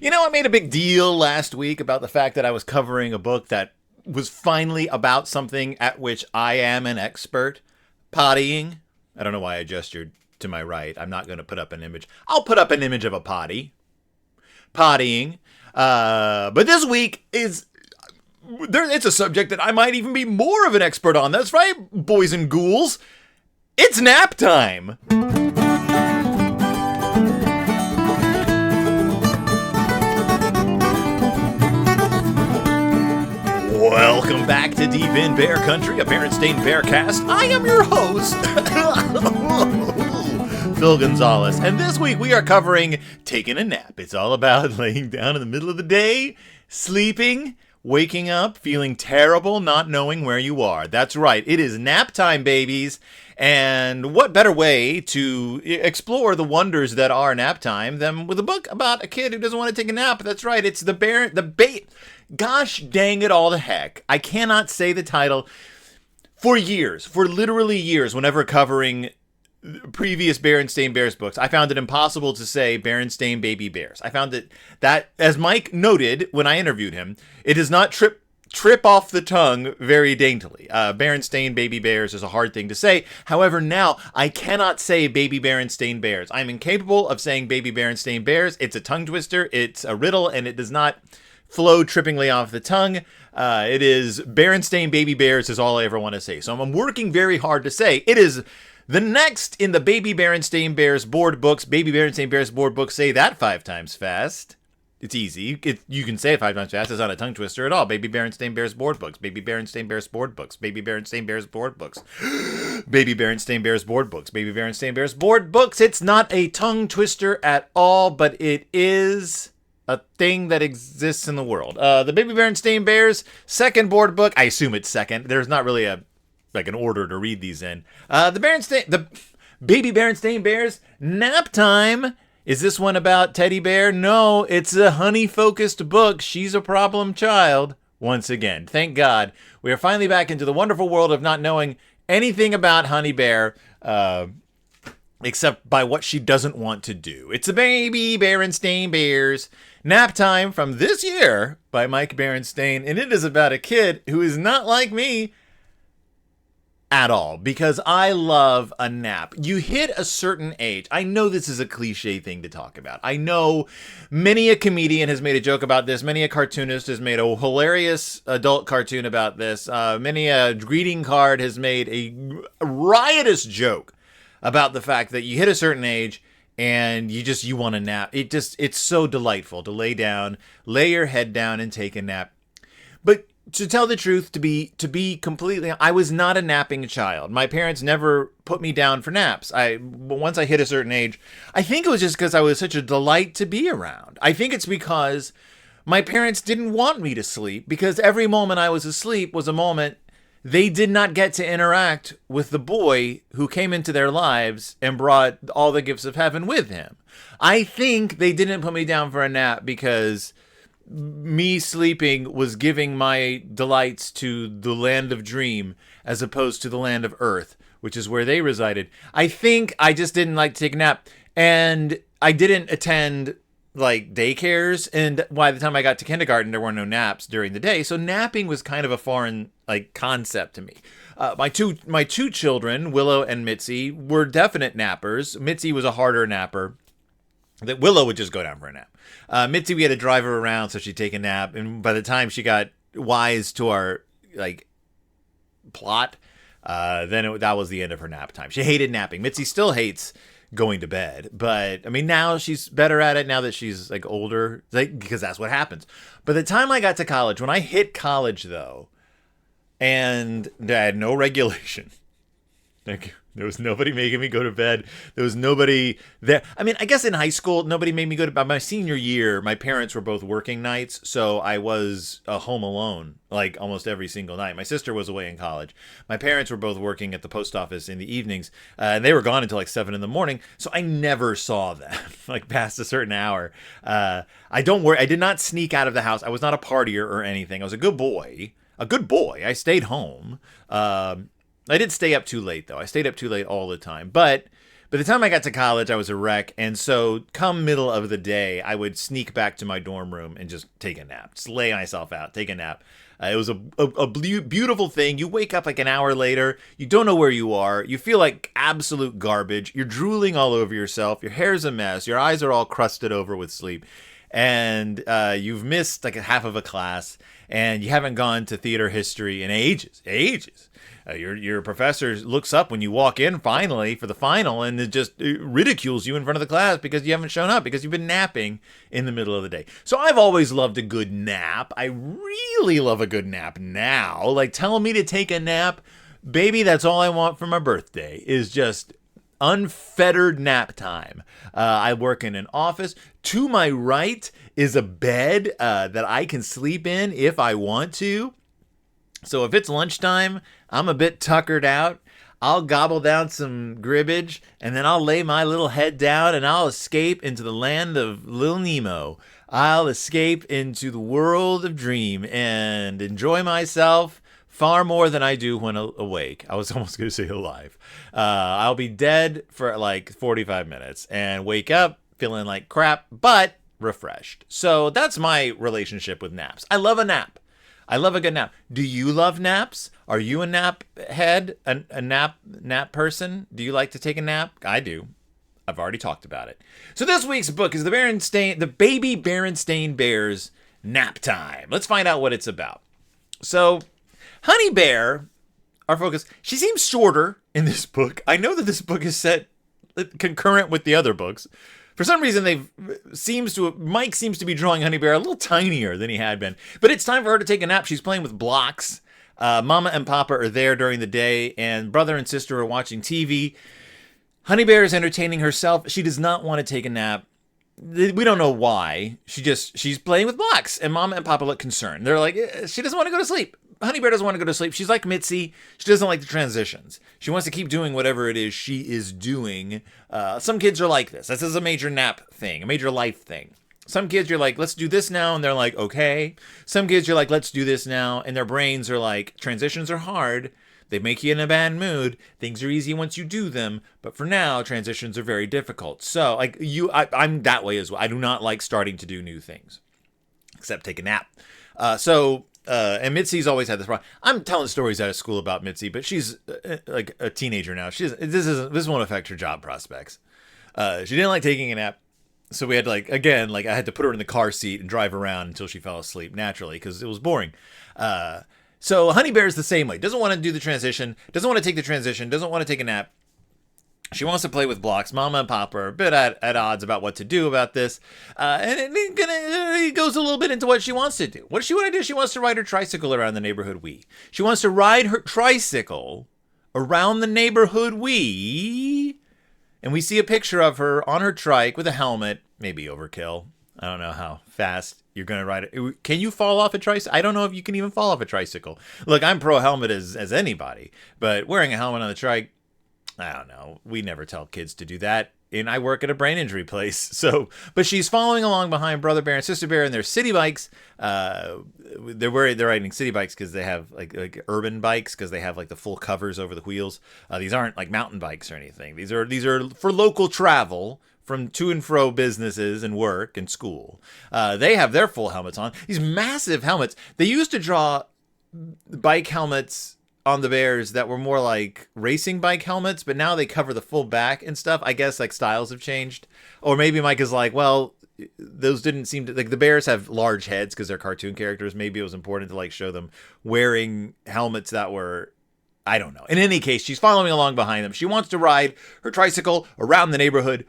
I made a big deal last week about the fact that I was covering a book that was finally about something at which I am an expert. Pottying. I don't know why I gestured to my right. I'm not going to put up an image. I'll put up an image of a potty. Pottying. But this week it's a subject that I might even be more of an expert on. That's right, boys and ghouls. It's nap time. Welcome back to Deep in Bear Country, a Berenstain Bearcast. I am your host, Phil Gonzales, and this week we are covering taking a nap. It's all about laying down in the middle of the day, sleeping, waking up, feeling terrible, not knowing where you are. That's right, it is nap time, babies. And what better way to explore the wonders that are nap time than with a book about a kid who doesn't want to take a nap? That's right, it's gosh dang it all to heck. I cannot say the title. For literally years, whenever covering previous Berenstain Bears books, I found it impossible to say Berenstain Baby Bears. I found that, as Mike noted when I interviewed him, it does not trip off the tongue very daintily. Berenstain Baby Bears is a hard thing to say. However, now I cannot say Baby Berenstain Bears. I'm incapable of saying Baby Berenstain Bears. It's a tongue twister, it's a riddle, and it does not flow trippingly off the tongue. It is Berenstain Baby Bears is all I ever want to say. So I'm working very hard to say. It is the next in the Baby Berenstain Bears board books. Baby Berenstain Bears board books. Say that 5 times fast. It's easy. You can say it 5 times fast. It's not a tongue twister at all. Baby Berenstain Bears board books. Baby Berenstain Bears board books. Baby Berenstain Bears board books. Baby Berenstain Bears board books. Baby Berenstain Bears board books. It's not a tongue twister at all, but it is a thing that exists in the world. The Baby Berenstain Bears second board book. I assume it's second. There's not really an order to read these in. The Baby Berenstain Bears nap time. Is this one about Teddy Bear? No, it's a honey-focused book. She's a problem child. Once again, thank God, we are finally back into the wonderful world of not knowing anything about Honey Bear, except by what she doesn't want to do. It's a Baby Berenstain Bears nap time from this year by Mike Berenstain, and it is about a kid who is not like me at all, because I love a nap. You hit a certain age. I know this is a cliche thing to talk about. I know many a comedian has made a joke about this. Many a cartoonist has made a hilarious adult cartoon about this. Many a greeting card has made a riotous joke about the fact that you hit a certain age and you want a nap. It's so delightful to lay your head down and take a nap. But to tell the truth, to be completely, I was not a napping child. My parents never put me down for naps. Once I hit a certain age, I think it was just because I was such a delight to be around. I think it's because my parents didn't want me to sleep, because every moment I was asleep was a moment they did not get to interact with the boy who came into their lives and brought all the gifts of heaven with him. I think they didn't put me down for a nap because me sleeping was giving my delights to the land of dream as opposed to the land of earth, which is where they resided. I think I just didn't like to take a nap, and I didn't attend daycares, and by the time I got to kindergarten there were no naps during the day, so napping was kind of a foreign concept to me. My two children, Willow and Mitzi, were definite nappers. Mitzi was a harder napper. That Willow would just go down for a nap. Mitzi, we had to drive her around so she'd take a nap, and by the time she got wise to our plot, that was the end of her nap time. She hated napping. Mitzi still hates going to bed, but I mean now she's better at it now that she's older, because that's what happens. By the time I got to college, when I hit college though, and I had no regulation. There was nobody making me go to bed. There was nobody there. I mean, I guess in high school, nobody made me go to bed. My senior year, my parents were both working nights, so I was home alone almost every single night. My sister was away in college. My parents were both working at the post office in the evenings, and they were gone until 7 in the morning, so I never saw them past a certain hour. I did not sneak out of the house. I was not a partier or anything. I was a good boy. I stayed home. I did stay up too late, though. I stayed up too late all the time. But By the time I got to college, I was a wreck, and so come middle of the day, I would sneak back to my dorm room and just take a nap. Just lay myself out, take a nap. It was a beautiful thing. You wake up like an hour later. You don't know where you are. You feel like absolute garbage. You're drooling all over yourself. Your hair's a mess. Your eyes are all crusted over with sleep. And you've missed like a half of a class, and you haven't gone to theater history in ages. Your professor looks up when you walk in finally for the final, and it just ridicules you in front of the class because you haven't shown up because you've been napping in the middle of the day. So I've always loved a good nap. I really love a good nap now. Like, telling me to take a nap, baby, that's all I want for my birthday, is just unfettered nap time. I work in an office. To my right is a bed that I can sleep in if I want to. So if it's lunchtime, I'm a bit tuckered out, I'll gobble down some gribbage, and then I'll lay my little head down, and I'll escape into the land of Lil Nemo. I'll escape into the world of dream and enjoy myself far more than I do when awake. I was almost going to say alive. I'll be dead for like 45 minutes and wake up feeling like crap, but refreshed. So that's my relationship with naps. I love a nap. I love a good nap. Do you love naps? Are you a nap head? A nap person? Do you like to take a nap? I do. I've already talked about it. So this week's book is the Baby Berenstain Bears Nap Time. Let's find out what it's about. So Honey Bear, our focus, she seems shorter in this book. I know that this book is set concurrent with the other books. For some reason, Mike seems to be drawing Honey Bear a little tinier than he had been. But it's time for her to take a nap. She's playing with blocks. Mama and Papa are there during the day, and brother and sister are watching TV. Honey Bear is entertaining herself. She does not want to take a nap. We don't know why. She's playing with blocks, and Mama and Papa look concerned. They're like, she doesn't want to go to sleep. Honey Bear doesn't want to go to sleep. She's like Mitzi. She doesn't like the transitions. She wants to keep doing whatever it is she is doing. Some kids are like this. This is a major nap thing, a major life thing. Some kids, you're like, let's do this now, and they're like, okay. Some kids, you're like, let's do this now, and their brains are like, transitions are hard. They make you in a bad mood. Things are easy once you do them, but for now, transitions are very difficult. So, like I'm that way as well. I do not like starting to do new things, except take a nap. And Mitzi's always had this problem. I'm telling stories out of school about Mitzi, but she's like a teenager now. This won't affect her job prospects. She didn't like taking a nap, so we had to I had to put her in the car seat and drive around until she fell asleep naturally because it was boring. So Honey Bear is the same way. Doesn't want to do the transition. Doesn't want to take the transition. Doesn't want to take a nap. She wants to play with blocks. Mama and Papa are a bit at odds about what to do about this. And it goes a little bit into what she wants to do. What does she want to do? She wants to ride her tricycle around the neighborhood Wii. She wants to ride her tricycle around the neighborhood Wii. And we see a picture of her on her trike with a helmet. Maybe overkill. I don't know how fast you're going to ride it. Can you fall off a tricycle? I don't know if you can even fall off a tricycle. Look, I'm pro helmet as anybody. But wearing a helmet on the trike, I don't know. We never tell kids to do that. And I work at a brain injury place. So, but she's following along behind Brother Bear and Sister Bear in their city bikes. They're riding city bikes because they have like urban bikes because they have like the full covers over the wheels. These aren't like mountain bikes or anything. These are for local travel from to and fro businesses and work and school. They have their full helmets on. These massive helmets. They used to draw bike helmets on the Bears that were more like racing bike helmets, but now they cover the full back and stuff. I guess like styles have changed. Or maybe Mike is like, well, those didn't seem to, like, the Bears have large heads because they're cartoon characters. Maybe it was important to like show them wearing helmets that were, I don't know. In any case, she's following along behind them. She wants to ride her tricycle around the neighborhood.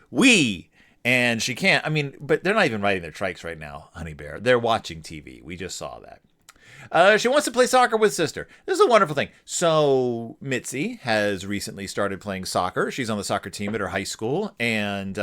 And she can't. I mean, but they're not even riding their trikes right now, Honey Bear. They're watching TV. We just saw that. She wants to play soccer with sister. This is a wonderful thing. So Mitzi has recently started playing soccer. She's on the soccer team at her high school. And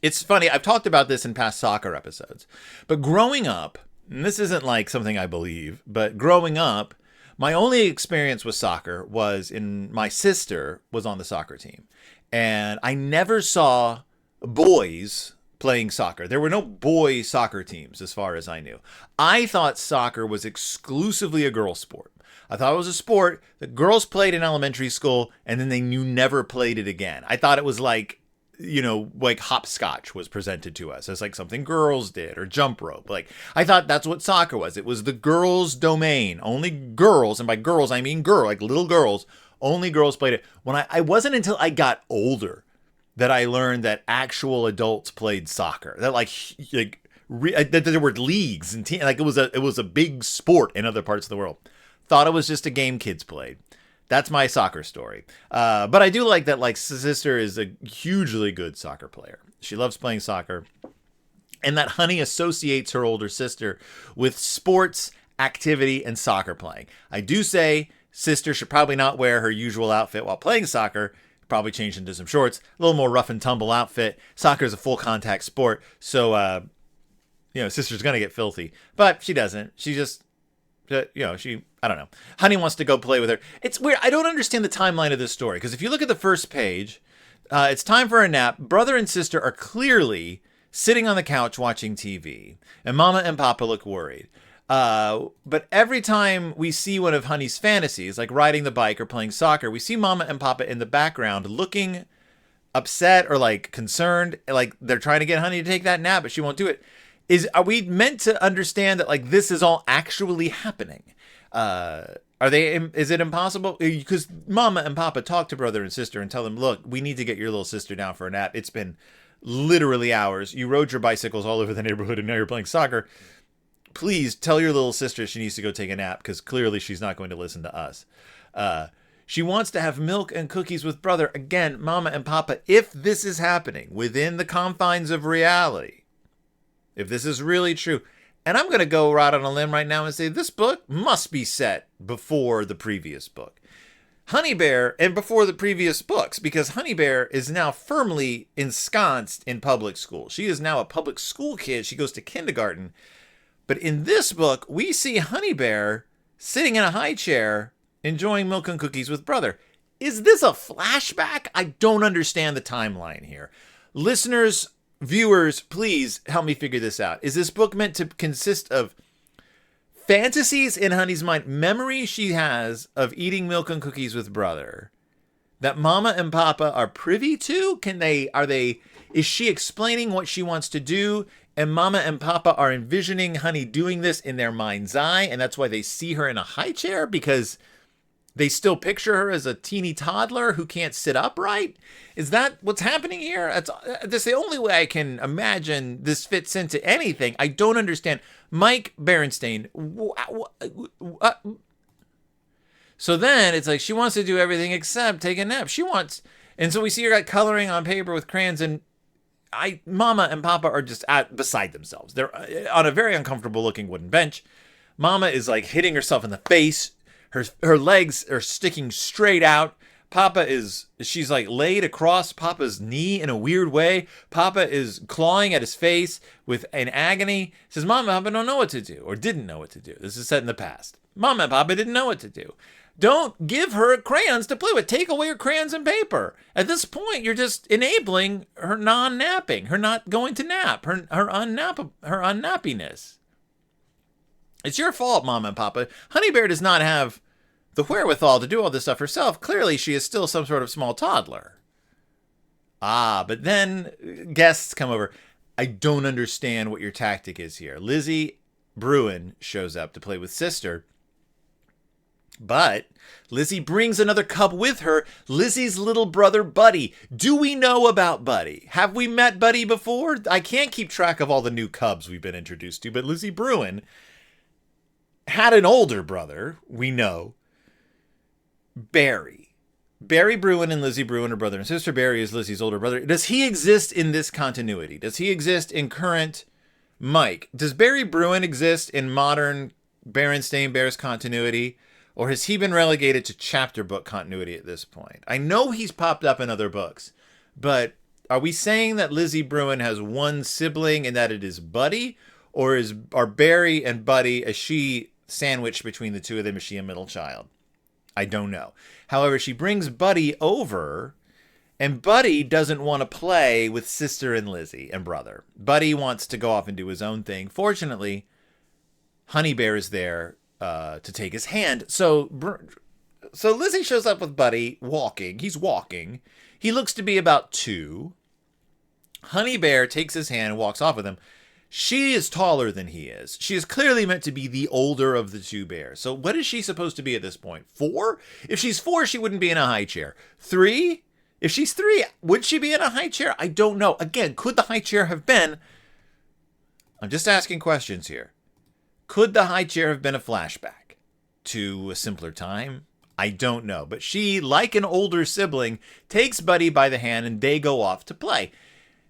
it's funny. I've talked about this in past soccer episodes. But growing up, and this isn't like something I believe, but growing up, my only experience with soccer was my sister was on the soccer team. And I never saw boys playing soccer. There were no boy soccer teams as far as I knew. I thought soccer was exclusively a girl sport. I thought it was a sport that girls played in elementary school and then you never played it again. I thought it was like, like hopscotch was presented to us as like something girls did, or jump rope. Like, I thought that's what soccer was. It was the girls' domain. Only girls, and by girls I mean like little girls, only girls played it. When I wasn't until I got older that I learned that actual adults played soccer. That that there were leagues and like it was a big sport in other parts of the world. Thought it was just a game kids played. That's my soccer story. But I do like that, like, sister is a hugely good soccer player. She loves playing soccer. And that Honey associates her older sister with sports, activity, and soccer playing. I do say sister should probably not wear her usual outfit while playing soccer. Probably change into some shorts. A little more rough and tumble outfit. Soccer is a full contact sport. So, sister's going to get filthy. But she doesn't. She just... I don't know. Honey wants to go play with her. It's weird. I don't understand the timeline of this story. Because if you look at the first page, it's time for a nap. Brother and sister are clearly sitting on the couch watching TV. And Mama and Papa look worried. But every time we see one of Honey's fantasies, like riding the bike or playing soccer, we see Mama and Papa in the background looking upset or like concerned. Like they're trying to get Honey to take that nap, but she won't do it. Are we meant to understand that like this is all actually happening? Is it impossible? Because Mama and Papa talk to brother and sister and tell them, look, we need to get your little sister down for a nap. It's been literally hours. You rode your bicycles all over the neighborhood and now you're playing soccer. Please tell your little sister she needs to go take a nap because clearly she's not going to listen to us. She wants to have milk and cookies with brother. Again, Mama and Papa, if this is happening within the confines of reality, if this is really true, and I'm going to go out on a limb right now and say this book must be set before the previous book. Honey Bear and before the previous books, because Honey Bear is now firmly ensconced in public school. She is now a public school kid. She goes to kindergarten. But in this book, we see Honey Bear sitting in a high chair enjoying milk and cookies with brother. Is this a flashback? I don't understand the timeline here. Listeners, viewers, please help me figure this out. Is this book meant to consist of fantasies in Honey's mind, memories she has of eating milk and cookies with brother that Mama and Papa are privy to? Is she explaining what she wants to do and Mama and Papa are envisioning Honey doing this in their mind's eye and that's why they see her in a high chair because they still picture her as a teeny toddler who can't sit upright? Is that what's happening here? That's the only way I can imagine this fits into anything. I don't understand. Mike Berenstain. So then it's like she wants to do everything except take a nap. And so we see her coloring on paper with crayons, and Mama and Papa are just beside themselves. They're on a very uncomfortable looking wooden bench. Mama is like hitting herself in the face. Her legs are sticking straight out. She's like laid across Papa's knee in a weird way. Papa is clawing at his face with an agony. Says, Mama and Papa don't know what to do, or didn't know what to do. This is set in the past. Mama and Papa didn't know what to do. Don't give her crayons to play with. Take away her crayons and paper. At this point, you're just enabling her non-napping, her not going to nap, her unnappiness. It's your fault, Mama and Papa. Honey Bear does not have the wherewithal to do all this stuff herself. Clearly, she is still some sort of small toddler. But then guests come over. I don't understand what your tactic is here. Lizzie Bruin shows up to play with sister. But Lizzie brings another cub with her, Lizzie's little brother, Buddy. Do we know about Buddy? Have we met Buddy before? I can't keep track of all the new cubs we've been introduced to, but Lizzie Bruin had an older brother, we know, Barry. Barry Bruin and Lizzie Bruin are brother and sister. Barry is Lizzie's older brother. Does he exist in this continuity? Does he exist in current Mike? Does Barry Bruin exist in modern Berenstain Bears continuity? Or has he been relegated to chapter book continuity at this point? I know he's popped up in other books, but are we saying that Lizzie Bruin has one sibling and that it is Buddy? Or are Barry and Buddy, is she sandwiched between the two of them? Is she a middle child? I don't know. However, she brings Buddy over, and Buddy doesn't want to play with sister and Lizzie and brother. Buddy wants to go off and do his own thing. Fortunately, Honey Bear is there to take his hand. So Lizzie shows up with Buddy walking. He's walking. He looks to be about 2. Honey Bear takes his hand and walks off with him. She is taller than he is. She is clearly meant to be the older of the 2 bears. So what is she supposed to be at this point? 4? If she's 4, she wouldn't be in a high chair. 3? If she's 3, would she be in a high chair? I don't know. Again, could the high chair have been... I'm just asking questions here. Could the high chair have been a flashback to a simpler time? I don't know. But she, like an older sibling, takes Buddy by the hand and they go off to play.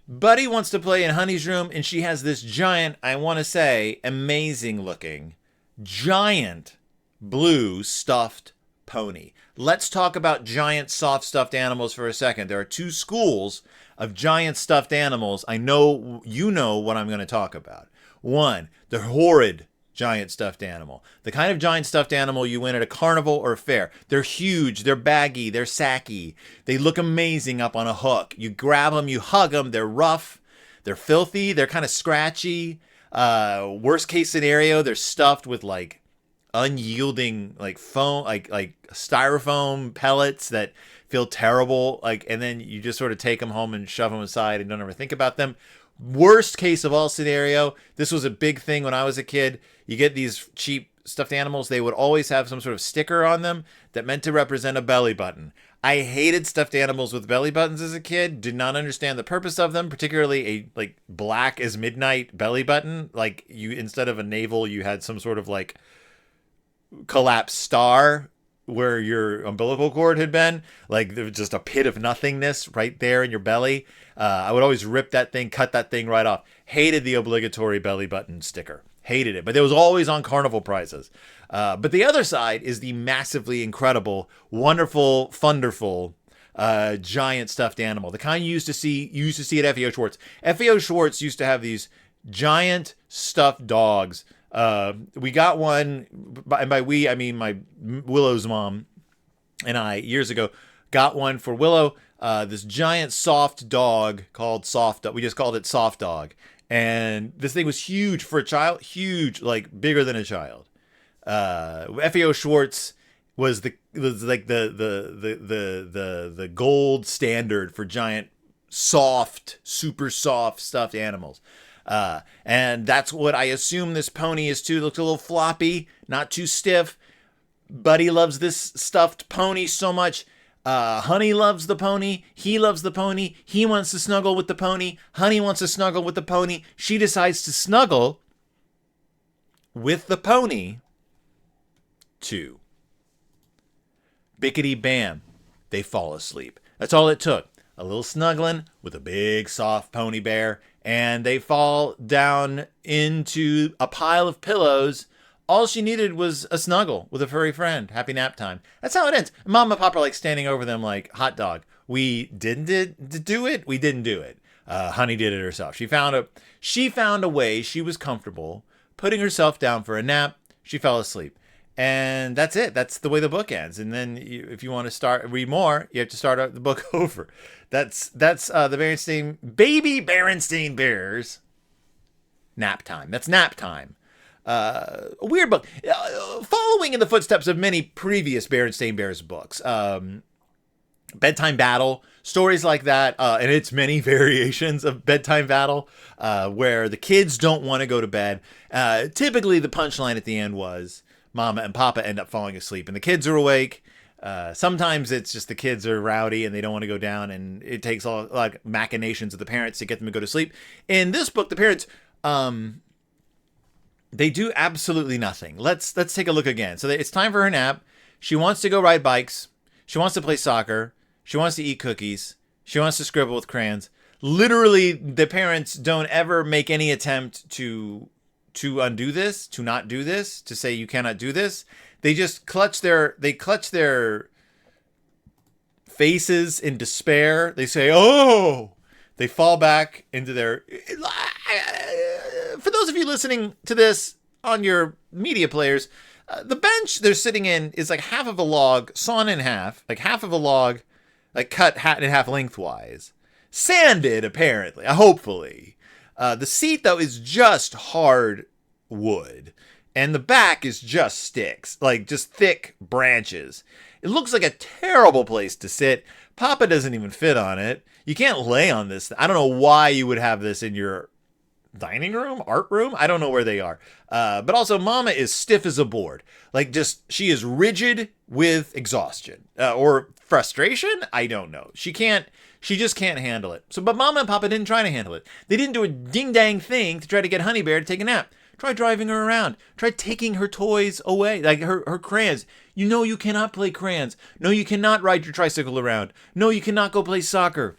Buddy wants to play in Honey's room, and she has this giant, I want to say, amazing looking, giant blue stuffed pony. Let's talk about giant soft stuffed animals for a second. There are 2 schools of giant stuffed animals. I know you know what I'm going to talk about. 1, the horrid giant stuffed animal. The kind of giant stuffed animal you win at a carnival or a fair. They're huge, they're baggy, they're sacky. They look amazing up on a hook. You grab them, you hug them, they're rough, they're filthy, they're kind of scratchy. Worst case scenario, they're stuffed with like unyielding like foam, like styrofoam pellets that feel terrible. And then you just sort of take them home and shove them aside and don't ever think about them. Worst case of all scenario, this was a big thing when I was a kid. You get these cheap stuffed animals, they would always have some sort of sticker on them that meant to represent a belly button. I hated stuffed animals with belly buttons as a kid, did not understand the purpose of them, particularly a like black as midnight belly button. Like you, instead of a navel, you had some sort of like collapsed star where your umbilical cord had been. Like there was just a pit of nothingness right there in your belly. I would always rip that thing, cut that thing right off. Hated the obligatory belly button sticker. Hated it. But it was always on carnival prizes. But the other side is the massively incredible, wonderful, thunderful, giant stuffed animal. The kind you used to see at FAO Schwartz. FAO Schwartz used to have these giant stuffed dogs. We got one, and by we, I mean my Willow's mom and I, years ago, got one for Willow. This giant soft dog called Soft Dog. We just called it Soft Dog. And this thing was huge for a child. Huge, like bigger than a child. FAO Schwartz was like the gold standard for giant, soft, super soft stuffed animals. And that's what I assume this pony is too. It looks a little floppy, not too stiff. Buddy loves this stuffed pony so much. Honey loves the pony. He loves the pony. He wants to snuggle with the pony. Honey wants to snuggle with the pony. She decides to snuggle with the pony too. Bickety bam. They fall asleep. That's all it took. A little snuggling with a big soft pony bear, and they fall down into a pile of pillows. All she needed was a snuggle with a furry friend. Happy nap time. That's how it ends. Mom and Pop are like standing over them like hot dog. We didn't do it. We didn't do it. Honey did it herself. She found a way. She was comfortable putting herself down for a nap. She fell asleep. And that's it. That's the way the book ends. And then if you want to read more, you have to start the book over. That's the Berenstain, baby Berenstain Bears. Nap time. That's nap time. A weird book. Following in the footsteps of many previous Berenstain Bears books. Bedtime Battle. Stories like that. And its many variations of Bedtime Battle. Where the kids don't want to go to bed. Typically the punchline at the end was Mama and Papa end up falling asleep and the kids are awake. Sometimes it's just the kids are rowdy and they don't want to go down, and it takes all like machinations of the parents to get them to go to sleep. In this book, the parents, they do absolutely nothing. Let's take a look again. So it's time for her nap. She wants to go ride bikes. She wants to play soccer. She wants to eat cookies. She wants to scribble with crayons. Literally, the parents don't ever make any attempt to undo this, to not do this, to say you cannot do this. They just clutch their faces in despair. They say, "Oh!" They fall back into their... For those of you listening to this on your media players, the bench they're sitting in is like half of a log, sawn in half, like half of a log, like cut in half lengthwise. Sanded, apparently, hopefully. The seat, though, is just hard wood. and the back is just sticks, like just thick branches. It looks like a terrible place to sit. Papa doesn't even fit on it. You can't lay on this. I don't know why you would have this in your dining room, art room. I don't know where they are. But also Mama is stiff as a board. Like just, she is rigid with exhaustion or frustration. I don't know. She just can't handle it. So, but Mama and Papa didn't try to handle it. They didn't do a ding dang thing to try to get Honey Bear to take a nap. Try driving her around. Try taking her toys away, like her crayons. You know you cannot play crayons. No, you cannot ride your tricycle around. No, you cannot go play soccer.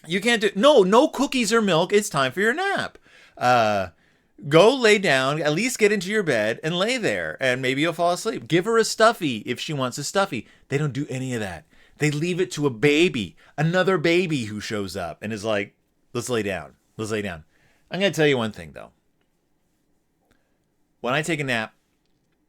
You can't do... No cookies or milk. It's time for your nap. Go lay down, at least get into your bed and lay there, and maybe you'll fall asleep. Give her a stuffy if she wants a stuffy. They don't do any of that. They leave it to a baby, another baby who shows up and is like, let's lay down. Let's lay down. I'm going to tell you one thing, though. When I take a nap,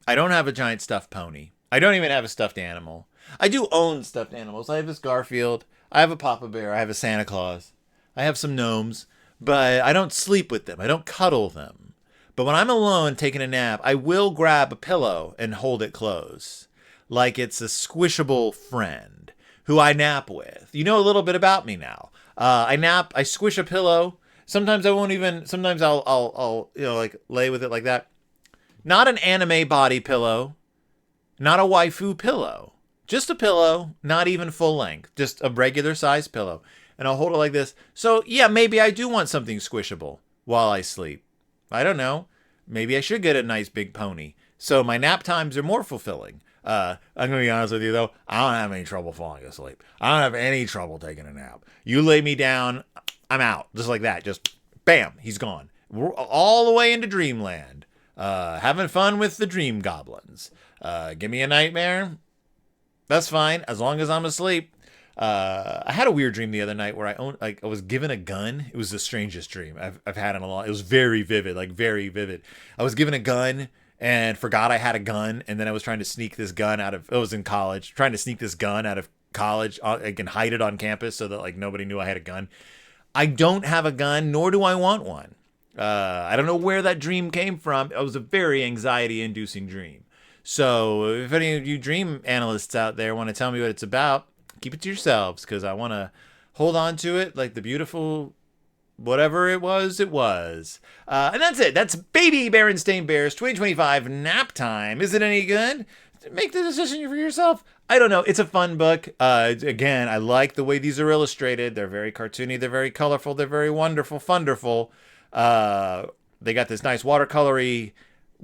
I don't have a giant stuffed pony. I don't even have a stuffed animal. I do own stuffed animals. I have this Garfield. I have a Papa Bear. I have a Santa Claus. I have some gnomes, but I don't sleep with them. I don't cuddle them. But when I'm alone taking a nap, I will grab a pillow and hold it close, like it's a squishable friend who I nap with. You know a little bit about me now. I squish a pillow. Sometimes I'll like lay with it like that. Not an anime body pillow, not a waifu pillow, just a pillow, not even full length, just a regular size pillow. And I'll hold it like this. So yeah, maybe I do want something squishable while I sleep. I don't know. Maybe I should get a nice big pony. So my nap times are more fulfilling. I'm going to be honest with you though. I don't have any trouble falling asleep. I don't have any trouble taking a nap. You lay me down, I'm out. Just like that. Just bam, he's gone. We're all the way into dreamland. Having fun with the dream goblins. Give me a nightmare. That's fine, as long as I'm asleep. I had a weird dream the other night where I was given a gun. It was the strangest dream I've had in a long. It was very vivid, like very vivid. I was given a gun and forgot I had a gun, and then I was trying to sneak this gun out of. I was in college, trying to sneak this gun out of college. I can hide it on campus so that like nobody knew I had a gun. I don't have a gun, nor do I want one. I don't know where that dream came from. It was a very anxiety-inducing dream. So if any of you dream analysts out there want to tell me what it's about, keep it to yourselves, because I want to hold on to it like the beautiful whatever it was. And that's it. That's Baby Berenstain Bears 2025 nap time. Is it any good? Make the decision for yourself. I don't know. It's a fun book. Again, I like the way these are illustrated. They're very cartoony. They're very colorful. They're very wonderful, funderful. They got this nice watercolory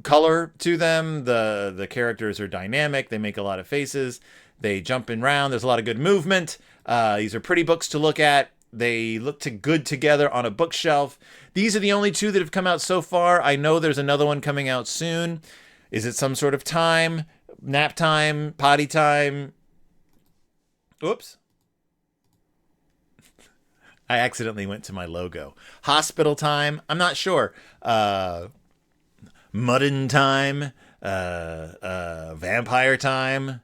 color to them. The characters are dynamic. They make a lot of faces. They jump around. There's a lot of good movement. These are pretty books to look at. They look good together on a bookshelf. These are the only two that have come out so far. I know there's another one coming out soon. Is it some sort of time? Nap time? Potty time? Oops. I accidentally went to my logo. Hospital time? I'm not sure. Muddin time? Vampire time?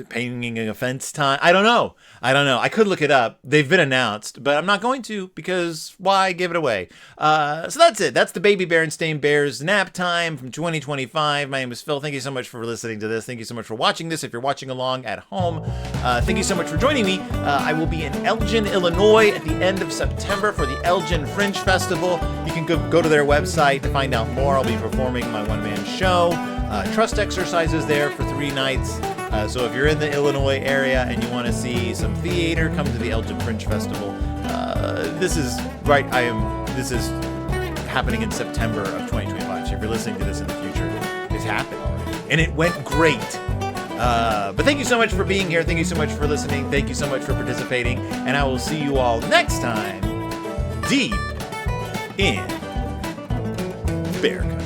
Painting a fence time? I don't know. I could look it up. They've been announced, but I'm not going to, because why give it away? So that's it. That's the Baby Berenstain Bears nap time from 2025. My name is Phil. Thank you so much for listening to this. Thank you so much for watching this. If you're watching along at home, thank you so much for joining me. I will be in Elgin, Illinois at the end of September for the Elgin Fringe Festival. You can go to their website to find out more. I'll be performing my one-man show. Trust exercises there for 3 nights. So if you're in the Illinois area and you want to see some theater, come to the Elgin Fringe Festival. This is happening in September of 2025. So if you're listening to this in the future, it's happened already. And it went great. But thank you so much for being here. Thank you so much for listening. Thank you so much for participating. And I will see you all next time, deep in Bear Country.